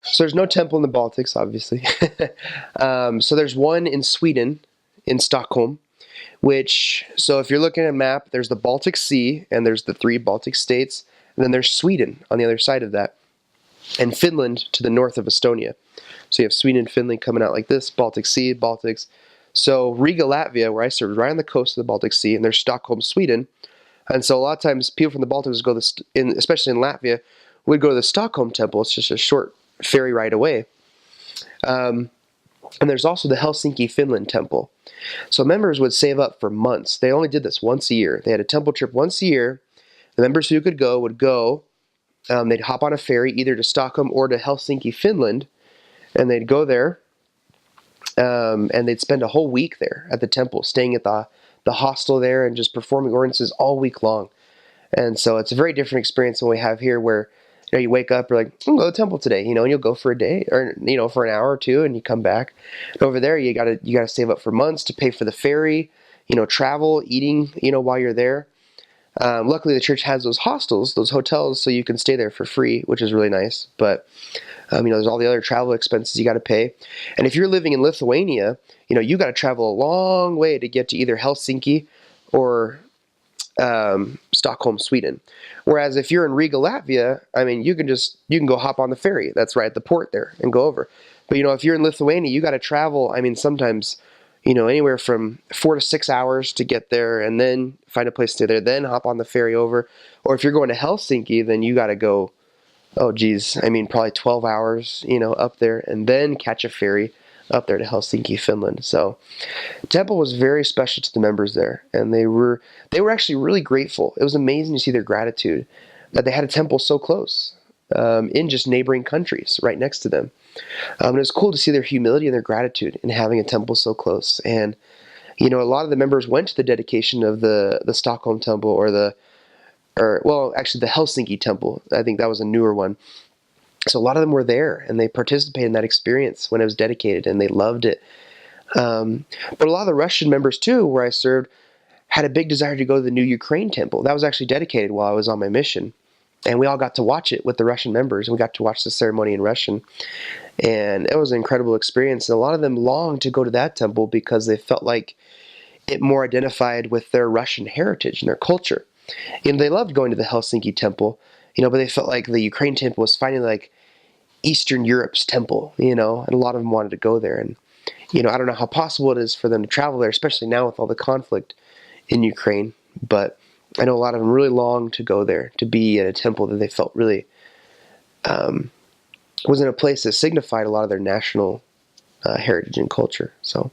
So there's no temple in the Baltics, obviously. So there's one in Sweden, in Stockholm, which, so if you're looking at a map, there's the Baltic Sea, and there's the three Baltic states, and then there's Sweden on the other side of that, and Finland to the north of Estonia. So you have Sweden and Finland coming out like this, Baltic Sea, Baltics. So Riga, Latvia, where I served, right on the coast of the Baltic Sea, and there's Stockholm, Sweden. And so a lot of times people from the Baltics go especially in Latvia, would go to the Stockholm temple. It's just a short ferry ride away. And there's also the Helsinki, Finland temple. So members would save up for months. They only did this once a year. They had a temple trip once a year. The members who could go would go. They'd hop on a ferry either to Stockholm or to Helsinki, Finland, and they'd go there, and they'd spend a whole week there at the temple, staying at the hostel there and just performing ordinances all week long. And so it's a very different experience than we have here, where you wake up, you're like, I'm going to go to the temple today, and you'll go for a day or, for an hour or two, and you come back. And over there, you gotta save up for months to pay for the ferry, travel, eating, while you're there. Luckily, the church has those hostels, those hotels, so you can stay there for free, which is really nice. But, there's all the other travel expenses you got to pay. And if you're living in Lithuania, you got to travel a long way to get to either Helsinki or Stockholm, Sweden. Whereas if you're in Riga, Latvia, you can go hop on the ferry that's right at the port there and go over. But if you're in Lithuania, you got to travel. Sometimes anywhere from 4 to 6 hours to get there, and then find a place to stay there, then hop on the ferry over. Or if you're going to Helsinki, then you got to go, probably 12 hours, up there, and then catch a ferry up there to Helsinki, Finland. So the temple was very special to the members there, and they were actually really grateful. It was amazing to see their gratitude that they had a temple so close, in just neighboring countries right next to them. And it was cool to see their humility and their gratitude in having a temple so close. And a lot of the members went to the dedication of the Stockholm temple, actually the Helsinki temple. I think that was a newer one. So a lot of them were there, and they participated in that experience when it was dedicated, and they loved it. But a lot of the Russian members too, where I served, had a big desire to go to the new Ukraine temple. That was actually dedicated while I was on my mission. And we all got to watch it with the Russian members, and we got to watch the ceremony in Russian. And it was an incredible experience. And a lot of them longed to go to that temple because they felt like it more identified with their Russian heritage and their culture. They loved going to the Helsinki temple, but they felt like the Ukraine temple was finally like Eastern Europe's temple, and a lot of them wanted to go there. And, I don't know how possible it is for them to travel there, especially now with all the conflict in Ukraine. But I know a lot of them really long to go there, to be at a temple that they felt really was in a place that signified a lot of their national heritage and culture. So